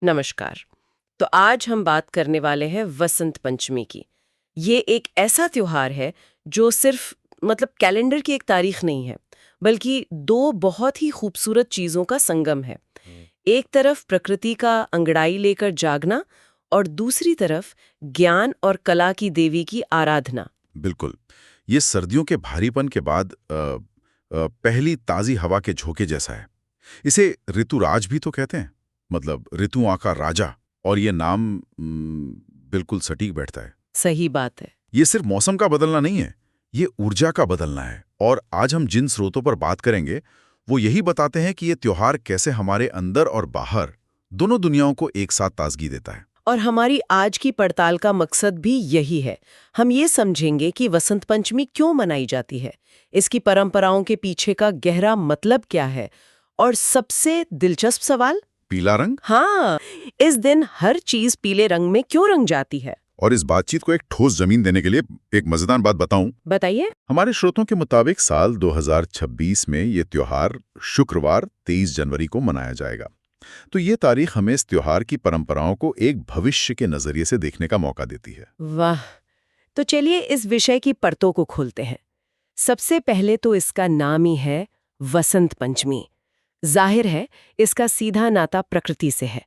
नमस्कार। तो आज हम बात करने वाले हैं वसंत पंचमी की। ये एक ऐसा त्योहार है जो सिर्फ कैलेंडर की एक तारीख नहीं है, बल्कि दो बहुत ही खूबसूरत चीजों का संगम है। एक तरफ प्रकृति का अंगड़ाई लेकर जागना और दूसरी तरफ ज्ञान और कला की देवी की आराधना। बिल्कुल। ये सर्दियों के भारीपन के बाद पहली ताज़ी हवा के झोंके जैसा है। इसे ऋतुराज भी तो कहते हैं, मतलब ऋतुओं का राजा। और ये नाम बिल्कुल सटीक बैठता है। सही बात है। ये सिर्फ मौसम का बदलना नहीं है, ये ऊर्जा का बदलना है। और आज हम जिन स्रोतों पर बात करेंगे वो यही बताते हैं कि ये त्योहार कैसे हमारे अंदर और बाहर दोनों दुनियाओं को एक साथ ताजगी देता है। और हमारी आज की पड़ताल का मकसद भी यही है। हम ये समझेंगे कि वसंत पंचमी क्यों मनाई जाती है, इसकी परंपराओं के पीछे का गहरा मतलब क्या है, और सबसे दिलचस्प सवाल, पीला रंग। हाँ, इस दिन हर चीज पीले रंग में क्यों रंग जाती है। और इस बातचीत को एक ठोस जमीन देने के लिए एक मजेदार बात बताऊं। बताइए। हमारे स्रोतों के मुताबिक साल 2026 में ये त्योहार शुक्रवार 23 जनवरी को मनाया जाएगा। तो ये तारीख हमें इस त्योहार की परंपराओं को एक भविष्य के नजरिए से देखने का मौका देती है। वाह। तो चलिए इस विषय की परतों को खोलते हैं। सबसे पहले तो इसका नाम ही है वसंत पंचमी। जाहिर है इसका सीधा नाता प्रकृति से है।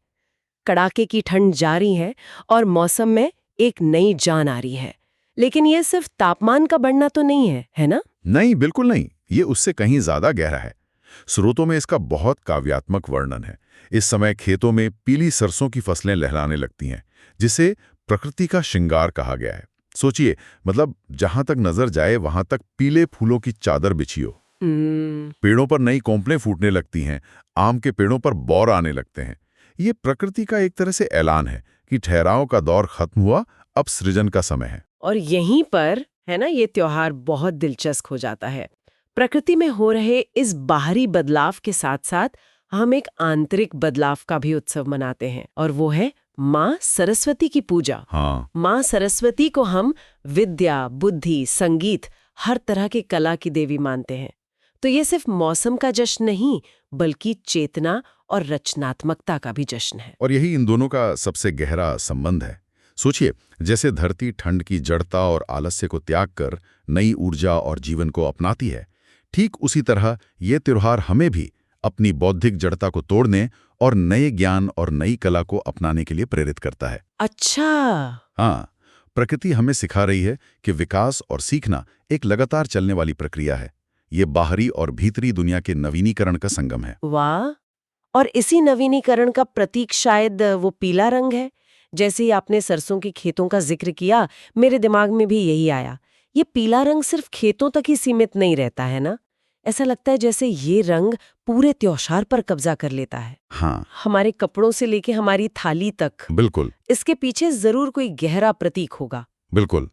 कड़ाके की ठंड जारी है और मौसम में एक नई जान आ रही है। लेकिन यह सिर्फ तापमान का बढ़ना तो नहीं है, है ना? नहीं, बिल्कुल नहीं। ये उससे कहीं ज्यादा गहरा है। स्रोतों में इसका बहुत काव्यात्मक वर्णन है। इस समय खेतों में पीली सरसों की फसलें लहराने लगती हैं, जिसे प्रकृति का श्रृंगार कहा गया है। सोचिए, मतलब जहां तक नजर जाए वहां तक पीले फूलों की चादर बिछी हो। पेड़ों पर नई कोंपलें फूटने लगती हैं, आम के पेड़ों पर बौर आने लगते हैं। ये प्रकृति का एक तरह से ऐलान है कि ठहराव का दौर खत्म हुआ, अब सृजन का समय है। और यहीं पर है ना, ये त्योहार बहुत दिलचस्प हो जाता है। प्रकृति में हो रहे इस बाहरी बदलाव के साथ साथ हम एक आंतरिक बदलाव का भी उत्सव मनाते हैं, और वो है माँ सरस्वती की पूजा। हाँ, माँ सरस्वती को हम विद्या, बुद्धि, संगीत, हर तरह की कला की देवी मानते हैं। तो ये सिर्फ मौसम का जश्न नहीं, बल्कि चेतना और रचनात्मकता का भी जश्न है। और यही इन दोनों का सबसे गहरा संबंध है। सोचिए, जैसे धरती ठंड की जड़ता और आलस्य को त्याग कर नई ऊर्जा और जीवन को अपनाती है, ठीक उसी तरह ये त्योहार हमें भी अपनी बौद्धिक जड़ता को तोड़ने और नए ज्ञान और नई कला को अपनाने के लिए प्रेरित करता है। अच्छा। हाँ, प्रकृति हमें सिखा रही है कि विकास और सीखना एक लगातार चलने वाली प्रक्रिया है। ये बाहरी और भीतरी दुनिया के नवीनीकरण का संगम है। वाह। और इसी नवीनीकरण का प्रतीक शायद वो पीला रंग है। जैसे ही आपने सरसों के खेतों का जिक्र किया, मेरे दिमाग में भी यही आया। ये पीला रंग सिर्फ खेतों तक ही सीमित नहीं रहता है ना। ऐसा लगता है जैसे ये रंग पूरे त्योहार पर कब्जा कर लेता है। हाँ, हमारे कपड़ों से लेके हमारी थाली तक। बिल्कुल इसके पीछे जरूर कोई गहरा प्रतीक होगा। बिल्कुल।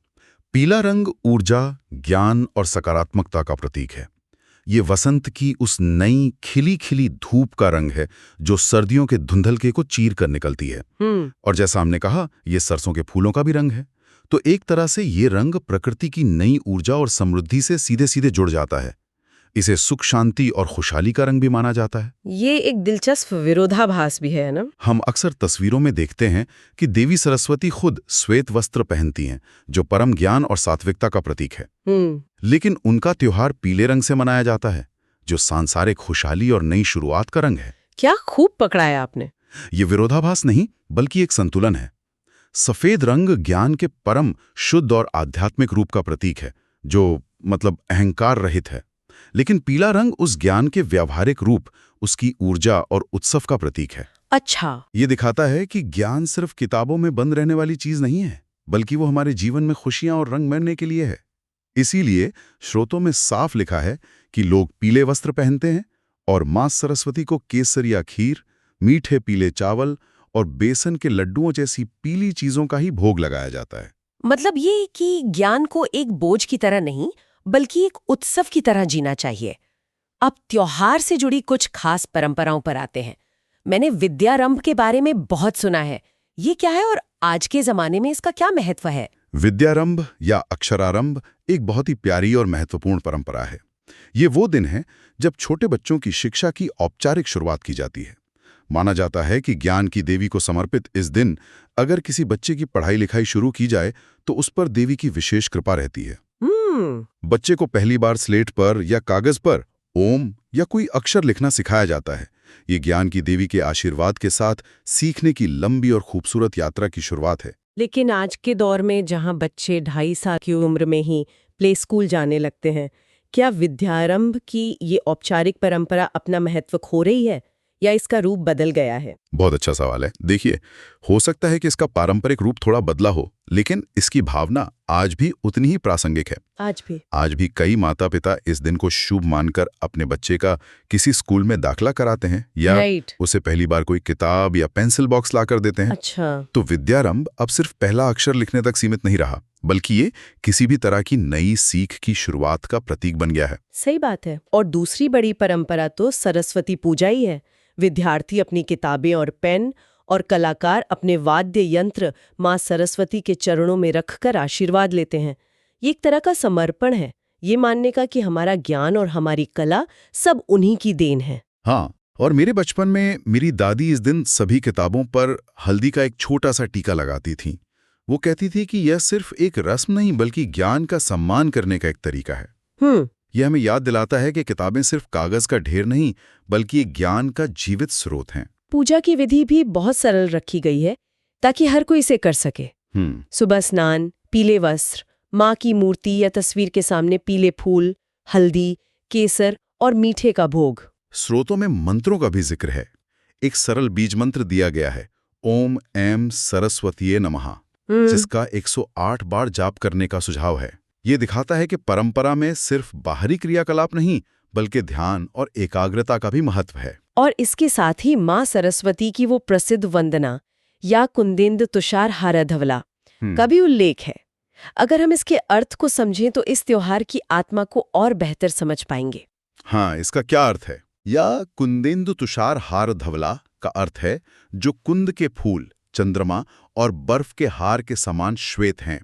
पीला रंग ऊर्जा, ज्ञान और सकारात्मकता का प्रतीक है। ये वसंत की उस नई खिली खिली धूप का रंग है जो सर्दियों के धुंधलके को चीर कर निकलती है। और जैसा हमने कहा, ये सरसों के फूलों का भी रंग है। तो एक तरह से ये रंग प्रकृति की नई ऊर्जा और समृद्धि से सीधे सीधे जुड़ जाता है। इसे सुख, शांति और खुशहाली का रंग भी माना जाता है। ये एक दिलचस्प विरोधाभास भी है ना। हम अक्सर तस्वीरों में देखते हैं कि देवी सरस्वती खुद श्वेत वस्त्र पहनती हैं, जो परम ज्ञान और सात्विकता का प्रतीक है। लेकिन उनका त्योहार पीले रंग से मनाया जाता है, जो सांसारिक खुशहाली और नई शुरुआत का रंग है। क्या खूब पकड़ाया आपने। ये विरोधाभास नहीं, बल्कि एक संतुलन है। सफेद रंग ज्ञान के परम शुद्ध और आध्यात्मिक रूप का प्रतीक है, जो अहंकार रहित है। लेकिन पीला रंग उस ज्ञान के व्यावहारिक रूप, उसकी ऊर्जा और उत्सव का प्रतीक है। अच्छा। ये दिखाता है कि ज्ञान सिर्फ किताबों में बंद रहने वाली चीज नहीं है, बल्कि वो हमारे जीवन में खुशियां और रंग भरने के लिए है। इसीलिए स्रोतों में साफ लिखा है कि लोग पीले वस्त्र पहनते हैं और मां सरस्वती को केसरिया खीर, मीठे पीले चावल और बेसन के लड्डुओं जैसी पीली चीजों का ही भोग लगाया जाता है। मतलब ये कि ज्ञान को एक बोझ की तरह नहीं, बल्कि एक उत्सव की तरह जीना चाहिए। अब त्योहार से जुड़ी कुछ खास परंपराओं पर आते हैं। मैंने विद्यारंभ के बारे में बहुत सुना है। ये क्या है और आज के जमाने में इसका क्या महत्व है? विद्यारंभ या अक्षरारंभ एक बहुत ही प्यारी और महत्वपूर्ण परंपरा है। ये वो दिन है जब छोटे बच्चों की शिक्षा की औपचारिक शुरुआत की जाती है। माना जाता है कि ज्ञान की देवी को समर्पित इस दिन अगर किसी बच्चे की पढ़ाई लिखाई शुरू की जाए तो उस पर देवी की विशेष कृपा रहती है। बच्चे को पहली बार स्लेट पर या कागज पर ओम या कोई अक्षर लिखना सिखाया जाता है। ये ज्ञान की देवी के आशीर्वाद के साथ सीखने की लंबी और खूबसूरत यात्रा की शुरुआत है। लेकिन आज के दौर में जहाँ बच्चे 2.5 साल की उम्र में ही प्ले स्कूल जाने लगते हैं, क्या विद्यारंभ की ये औपचारिक परंपरा अपना महत्व खो रही है या इसका रूप बदल गया है? बहुत अच्छा सवाल है। देखिए, हो सकता है कि इसका पारंपरिक रूप थोड़ा बदला हो, लेकिन इसकी भावना आज भी उतनी ही प्रासंगिक है। आज भी कई माता पिता इस दिन को शुभ मानकर अपने बच्चे का किसी स्कूल में दाखिला कराते हैं या उसे पहली बार कोई किताब या पेंसिल बॉक्स लाकर देते हैं। अच्छा। तो विद्यारंभ अब सिर्फ पहला अक्षर लिखने तक सीमित नहीं रहा, बल्कि ये किसी भी तरह की नई सीख की शुरुआत का प्रतीक बन गया है। सही बात है। और दूसरी बड़ी परंपरा तो सरस्वती पूजा ही है। विद्यार्थी अपनी किताबें और पेन और कलाकार अपने वाद्य यंत्र माँ सरस्वती के चरणों में रखकर आशीर्वाद लेते हैं। ये एक तरह का समर्पण है, ये मानने का कि हमारा ज्ञान और हमारी कला सब उन्हीं की देन है। हाँ, और मेरे बचपन में मेरी दादी इस दिन सभी किताबों पर हल्दी का एक छोटा सा टीका लगाती थी। वो कहती थी कि यह सिर्फ एक रस्म नहीं बल्कि ज्ञान का सम्मान करने का एक तरीका है। यह हमें याद दिलाता है कि किताबें सिर्फ कागज का ढेर नहीं बल्कि एक ज्ञान का जीवित स्रोत हैं। पूजा की विधि भी बहुत सरल रखी गई है ताकि हर कोई इसे कर सके। सुबह स्नान, पीले वस्त्र, माँ की मूर्ति या तस्वीर के सामने पीले फूल, हल्दी, केसर और मीठे का भोग। स्रोतों में मंत्रों का भी जिक्र है। एक सरल बीज मंत्र दिया गया है, ओम ऐं सरस्वतीये नमः, जिसका 108 बार जाप करने का सुझाव है। ये दिखाता है कि परंपरा में सिर्फ बाहरी क्रियाकलाप नहीं बल्कि ध्यान और एकाग्रता का भी महत्व है। और इसके साथ ही माँ सरस्वती की वो प्रसिद्ध वंदना या कुंदेंदु तुषार हारधवला का भी उल्लेख है। अगर हम इसके अर्थ को समझें तो इस त्योहार की आत्मा को और बेहतर समझ पाएंगे। हाँ, इसका क्या अर्थ है? या कुंदेंदु तुषार हारधवला का अर्थ है जो कुंद के फूल, चंद्रमा और बर्फ के हार के समान श्वेत हैं,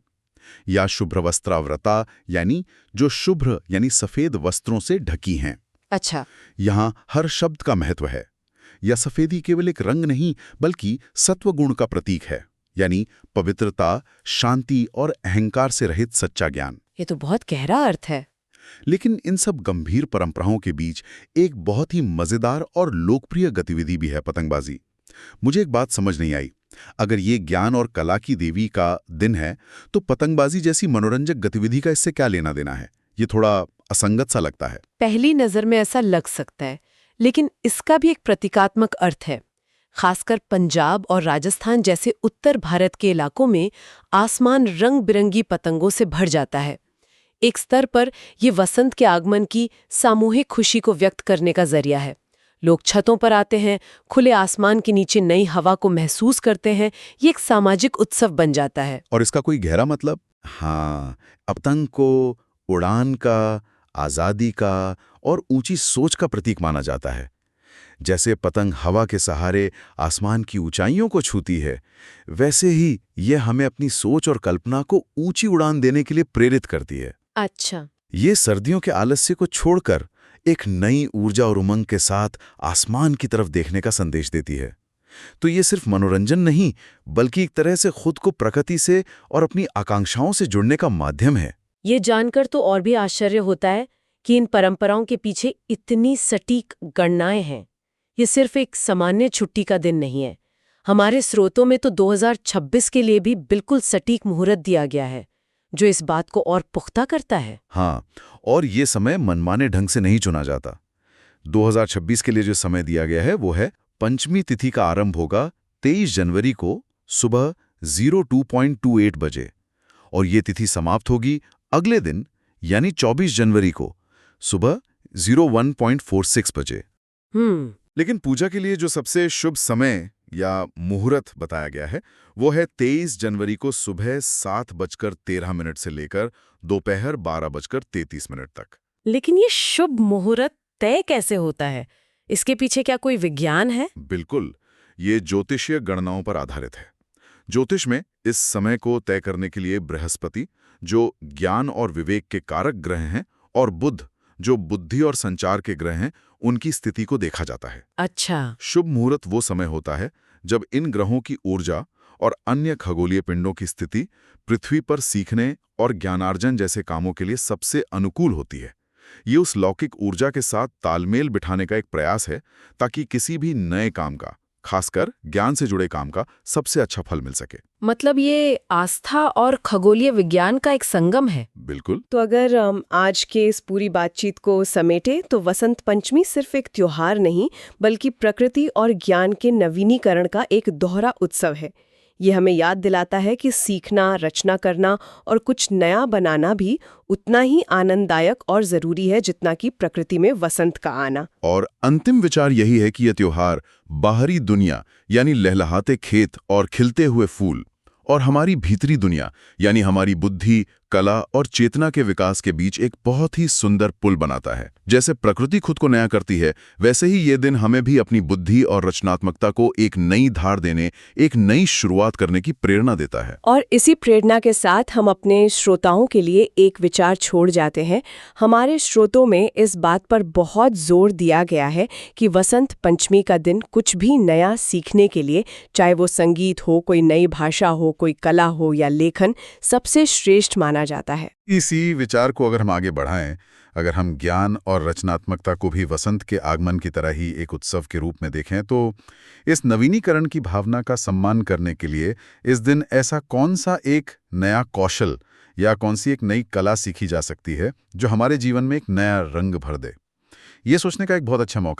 या शुभ्रवस्त्राव्रता यानी जो शुभ्र यानी सफेद वस्त्रों से ढकी हैं। अच्छा। यहाँ हर शब्द का महत्व है। यह सफेदी केवल एक रंग नहीं बल्कि सत्वगुण का प्रतीक है, यानी पवित्रता, शांति और अहंकार से रहित सच्चा ज्ञान। ये तो बहुत गहरा अर्थ है। लेकिन इन सब गंभीर परंपराओं के बीच एक बहुत ही मजेदार और लोकप्रिय गतिविधि भी है, पतंगबाजी। मुझे एक बात समझ नहीं आई, अगर ये ज्ञान और कला की देवी का दिन है तो पतंगबाजी जैसी मनोरंजक गतिविधि का इससे क्या लेना देना है? ये थोड़ा असंगत सा लगता है। पहली नजर में ऐसा लग सकता है, लेकिन इसका भी एक प्रतीकात्मक अर्थ है। खासकर पंजाब और राजस्थान जैसे उत्तर भारत के इलाकों में आसमान रंग बिरंगी पतंगों से भर जाता है। एक स्तर पर यह वसंत के आगमन की सामूहिक खुशी को व्यक्त करने का जरिया है। लोग छतों पर आते हैं, खुले आसमान के नीचे नई हवा को महसूस करते हैं। ये एक सामाजिक उत्सव बन जाता है। और इसका कोई गहरा मतलब? हाँ, पतंग को उड़ान का, आज़ादी का और ऊंची सोच का प्रतीक माना जाता है। जैसे पतंग हवा के सहारे आसमान की ऊंचाइयों को छूती है, वैसे ही यह हमें अपनी सोच और कल्पना को ऊंची उड़ान देने के लिए प्रेरित करती है। अच्छा। ये सर्दियों के आलस्य को छोड़कर एक नई ऊर्जा और उमंग के साथ आसमान की तरफ देखने का संदेश देती है। तो ये सिर्फ मनोरंजन नहीं बल्कि एक तरह से खुद को प्रकृति से और अपनी आकांक्षाओं से जुड़ने का माध्यम है। ये जानकर तो और भी आश्चर्य होता है कि इन परंपराओं के पीछे इतनी सटीक गणनाएं हैं। ये सिर्फ एक सामान्य छुट्टी का दिन नहीं है। हमारे स्रोतों में तो 2026 के लिए भी बिल्कुल सटीक मुहूर्त दिया गया है, जो इस बात को और पुख्ता करता है। हाँ, और ये समय मनमाने ढंग से नहीं चुना जाता। 2026 के लिए जो समय दिया गया है वो है पंचमी तिथि का आरंभ होगा 23 जनवरी को सुबह 02.28 बजे और ये तिथि समाप्त होगी अगले दिन यानी 24 जनवरी को सुबह 01.46 बजे। लेकिन पूजा के लिए जो सबसे शुभ समय या मुहूर्त बताया गया है वो है 23 जनवरी को सुबह 7:13 से लेकर दोपहर 12:33 तक। लेकिन ये शुभ मुहूर्त तय कैसे होता है? इसके पीछे क्या कोई विज्ञान है? बिल्कुल, ये ज्योतिषीय गणनाओं पर आधारित है। ज्योतिष में इस समय को तय करने के लिए बृहस्पति, जो ज्ञान और विवेक के कारक ग्रह हैं, और बुध, जो बुद्धि और संचार के ग्रह हैं, उनकी स्थिति को देखा जाता है। अच्छा। शुभ मुहूर्त वो समय होता है जब इन ग्रहों की ऊर्जा और अन्य खगोलीय पिंडों की स्थिति पृथ्वी पर सीखने और ज्ञानार्जन जैसे कामों के लिए सबसे अनुकूल होती है। ये उस लौकिक ऊर्जा के साथ तालमेल बिठाने का एक प्रयास है ताकि किसी भी नए काम का, खासकर ज्ञान से जुड़े काम का, सबसे अच्छा फल मिल सके। मतलब ये आस्था और खगोलीय विज्ञान का एक संगम है। बिल्कुल। तो अगर आज के इस पूरी बातचीत को समेटे तो वसंत पंचमी सिर्फ एक त्योहार नहीं बल्कि प्रकृति और ज्ञान के नवीनीकरण का एक दोहरा उत्सव है। ये हमें याद दिलाता है कि सीखना, रचना करना और कुछ नया बनाना भी उतना ही आनंददायक और जरूरी है जितना कि प्रकृति में वसंत का आना। और अंतिम विचार यही है कि यह त्योहार बाहरी दुनिया यानी लहलहाते खेत और खिलते हुए फूल और हमारी भीतरी दुनिया यानी हमारी बुद्धि, कला और चेतना के विकास के बीच एक बहुत ही सुंदर पुल बनाता है। जैसे प्रकृति खुद को नया करती है, वैसे ही ये दिन हमें भी अपनी बुद्धि और रचनात्मकता को एक नई धार देने, एक नई शुरुआत करने की प्रेरणा देता है। और इसी प्रेरणा के साथ हम अपने श्रोताओं के लिए एक विचार छोड़ जाते हैं। हमारे श्रोतों में इस बात पर बहुत जोर दिया गया है कि वसंत पंचमी का दिन कुछ भी नया सीखने के लिए, चाहे वो संगीत हो, कोई नई भाषा हो, कोई कला हो या लेखन, सबसे श्रेष्ठ माना जाता है। इसी विचार को अगर हम आगे बढ़ाएं, अगर हम ज्ञान और रचनात्मकता को भी वसंत के आगमन की तरह ही एक उत्सव के रूप में देखें, तो इस नवीनीकरण की भावना का सम्मान करने के लिए इस दिन ऐसा कौन सा एक नया कौशल या कौन सी एक नई कला सीखी जा सकती है जो हमारे जीवन में एक नया रंग भर दे? ये सोचने का एक बहुत अच्छा मौका